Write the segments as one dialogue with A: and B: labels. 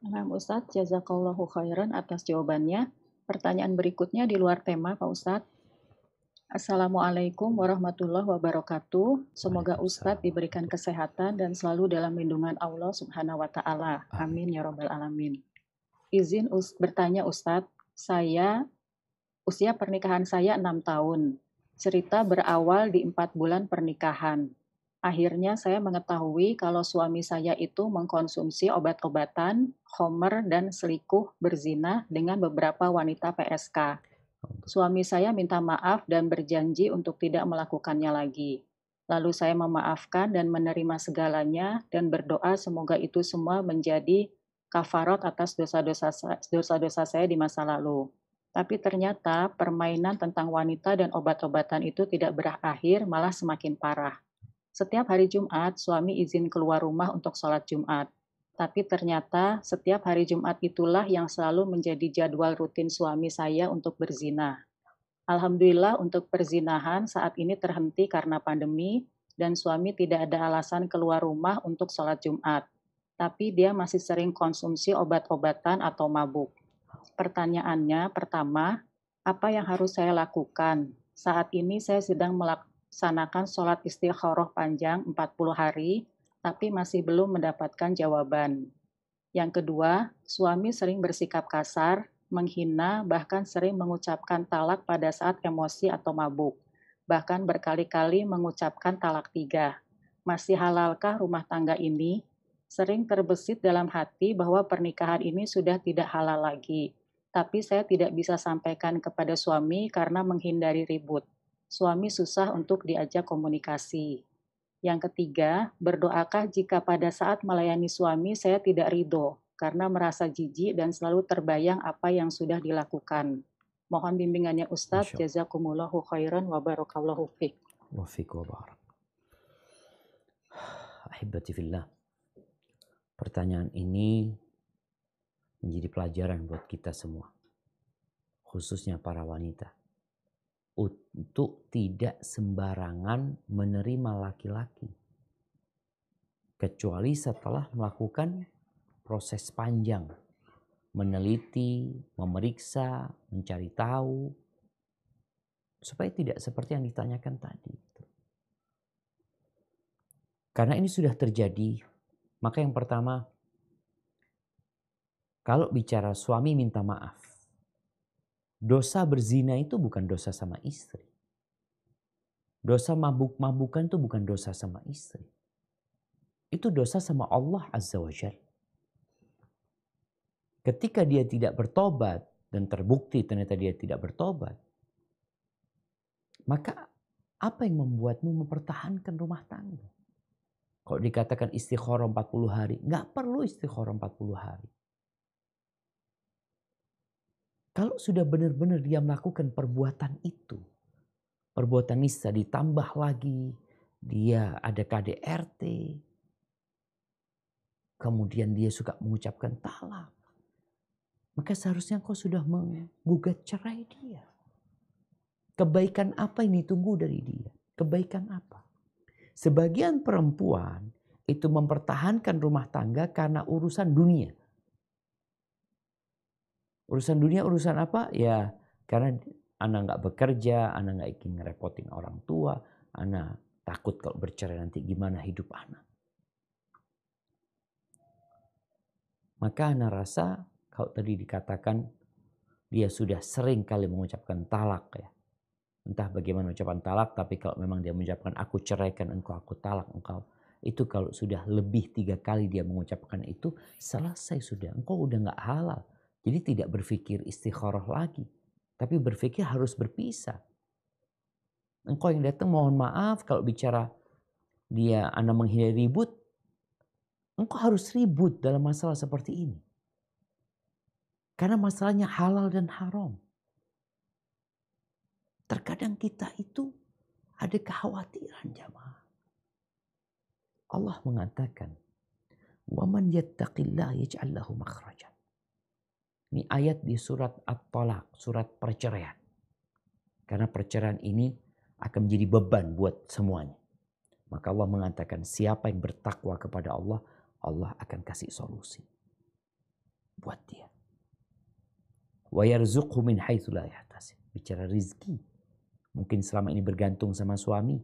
A: Nah, Ustadz, jazakallahu khairan atas jawabannya. Pertanyaan berikutnya di luar tema, Pak Ustadz. Assalamualaikum warahmatullahi wabarakatuh. Semoga Ustadz
B: Waalaikumsalam
A: diberikan
B: warahmatullahi.
A: kesehatan dan selalu dalam lindungan Allah Subhanahu wa Ta'ala.
B: Amin.
A: Amin ya Rabbal 'Alamin. Izin bertanya Ustadz, usia pernikahan saya 6 tahun. Cerita berawal di 4 bulan pernikahan. Akhirnya saya mengetahui kalau suami saya itu mengkonsumsi obat-obatan, homer, dan selingkuh berzina dengan beberapa wanita PSK. Suami saya minta maaf dan berjanji untuk tidak melakukannya lagi. Lalu saya memaafkan dan menerima segalanya dan berdoa semoga itu semua menjadi kafarat atas dosa-dosa saya di masa lalu. Tapi ternyata permainan tentang wanita dan obat-obatan itu tidak berakhir, malah semakin parah. Setiap hari Jumat, suami izin keluar rumah untuk sholat Jumat. Tapi ternyata setiap hari Jumat itulah yang selalu menjadi jadwal rutin suami saya untuk berzina. Alhamdulillah untuk perzinahan saat ini terhenti karena pandemi dan suami tidak ada alasan keluar rumah untuk sholat Jumat. Tapi dia masih sering konsumsi obat-obatan atau mabuk. Pertanyaannya pertama, apa yang harus saya lakukan? Saat ini saya sedang melaksanakan sholat istikharah panjang 40 hari, tapi masih belum mendapatkan jawaban. Yang kedua, suami sering bersikap kasar, menghina, bahkan sering mengucapkan talak pada saat emosi atau mabuk. Bahkan berkali-kali mengucapkan talak 3. Masih halalkah rumah tangga ini? Sering terbesit dalam hati bahwa pernikahan ini sudah tidak halal lagi. Tapi saya tidak bisa sampaikan kepada suami karena menghindari ribut. Suami susah untuk diajak komunikasi. Yang ketiga, berdoakah jika pada saat melayani suami saya tidak ridho karena merasa jijik dan selalu terbayang apa yang sudah dilakukan. Mohon bimbingannya Ustadz,
B: Masya Allah.
A: jazakumullahu khairan wa barakallahu fiqh.
B: Wafiq wa barak. Ahibati fillah. Pertanyaan ini menjadi pelajaran buat kita semua. Khususnya para wanita. Untuk tidak sembarangan menerima laki-laki. Kecuali setelah melakukan proses panjang. Meneliti, memeriksa, mencari tahu. Supaya tidak seperti yang ditanyakan tadi. Karena ini sudah terjadi, maka yang pertama, kalau bicara suami minta maaf, dosa berzina itu bukan dosa sama istri. Dosa mabuk-mabukan itu bukan dosa sama istri. Itu dosa sama Allah Azza wa Jalla. Ketika dia tidak bertobat dan terbukti ternyata dia tidak bertobat, maka apa yang membuatmu mempertahankan rumah tangga? Kalau dikatakan istikharah 40 hari, nggak perlu istikharah 40 hari. Kalau sudah benar-benar dia melakukan perbuatan itu, perbuatan nista ditambah lagi, dia ada KDRT, kemudian dia suka mengucapkan talak, maka seharusnya kau sudah menggugat cerai dia. Kebaikan apa yang ditunggu dari dia? Kebaikan apa? Sebagian perempuan itu mempertahankan rumah tangga karena urusan dunia. Urusan dunia urusan apa? Ya karena anak nggak bekerja, anak nggak ingin ngerepotin orang tua, anak takut kalau bercerai nanti gimana hidup anak. Maka anak rasa kalau tadi dikatakan dia sudah sering kali mengucapkan talak ya. Entah bagaimana ucapan talak, tapi kalau memang dia mengucapkan aku ceraikan engkau, aku talak engkau. Itu kalau sudah lebih 3 kali dia mengucapkan itu, selesai sudah. Engkau udah gak halal. Jadi tidak berpikir istikharah lagi. Tapi berpikir harus berpisah. Engkau yang datang mohon maaf kalau bicara dia Anda menghindari ribut. Engkau harus ribut dalam masalah seperti ini. Karena masalahnya halal dan haram. Terkadang kita itu ada kekhawatiran jamaah. Allah mengatakan, "Waman yattaqillah yaj'al lahu makhrajan." Ini ayat di surat At-Talaq, surat perceraian. Karena perceraian ini akan menjadi beban buat semuanya. Maka Allah mengatakan siapa yang bertakwa kepada Allah, Allah akan kasih solusi. buat dia. Wa yarzuqhu min haitsu la yahtasib. Bicara rizki, mungkin selama ini bergantung sama suami,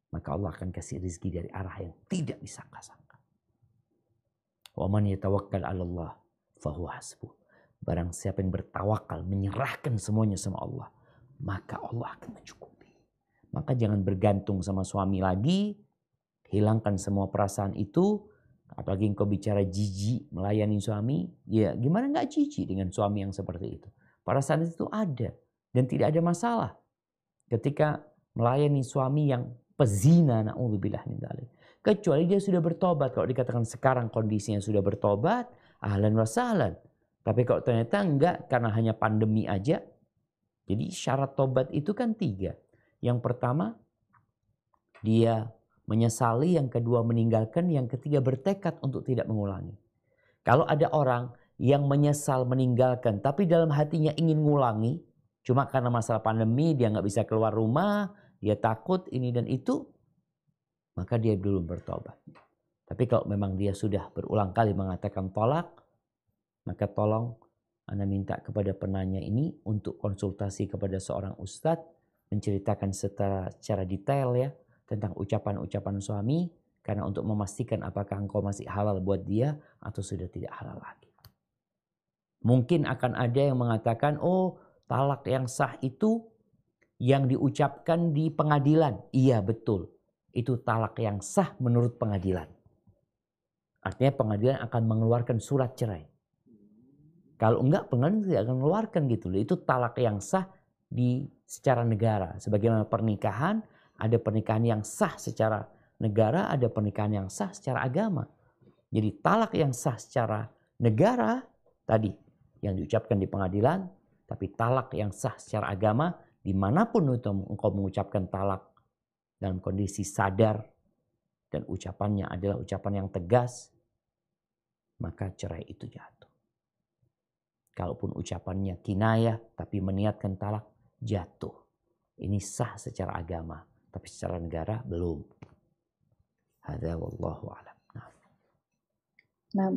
B: maka Allah akan kasih rizki dari arah yang tidak disangka-sangka. Wa man yatawakkal 'ala Allah fahuwa hasbuh. Barang siapa yang bertawakal, menyerahkan semuanya sama Allah, maka Allah akan mencukupi. Maka jangan bergantung sama suami lagi, hilangkan semua perasaan itu. Apalagi engkau bicara jijik melayani suami, ya gimana nggak jijik dengan suami yang seperti itu. Perasaan itu ada dan tidak ada masalah ketika melayani suami yang pezina, na'udzubillah min dzalik. Kecuali dia sudah bertobat. Kalau dikatakan sekarang kondisinya sudah bertobat, ahlan wa sahlan. Tapi kalau ternyata enggak karena hanya pandemi aja. Jadi syarat tobat itu kan 3. Yang pertama, dia menyesali. Yang kedua, meninggalkan. Yang ketiga, bertekad untuk tidak mengulangi. Kalau ada orang yang menyesal meninggalkan, tapi dalam hatinya ingin mengulangi, cuma karena masalah pandemi, dia nggak bisa keluar rumah, dia takut ini dan itu, maka dia belum bertobat. Tapi kalau memang dia sudah berulang kali mengatakan tolak, maka tolong Anda minta kepada penanya ini untuk konsultasi kepada seorang ustadz, menceritakan secara detail ya tentang ucapan-ucapan suami, karena untuk memastikan apakah engkau masih halal buat dia atau sudah tidak halal lagi. Mungkin akan ada yang mengatakan, oh talak yang sah itu yang diucapkan di pengadilan. Iya betul, itu talak yang sah menurut pengadilan. Artinya pengadilan akan mengeluarkan surat cerai. Kalau enggak, pengadilan tidak akan mengeluarkan gitu. Itu talak yang sah di secara negara. Sebagaimana pernikahan, ada pernikahan yang sah secara negara, ada pernikahan yang sah secara agama. Jadi talak yang sah secara negara tadi yang diucapkan di pengadilan, tapi talak yang sah secara agama, dimanapun itu engkau mengucapkan talak dalam kondisi sadar dan ucapannya adalah ucapan yang tegas, maka cerai itu jatuh. Kalaupun ucapannya kinayah tapi meniatkan talak, jatuh. Ini sah secara agama, tapi secara negara belum. Hadza wallahu a'lam.
A: Nah,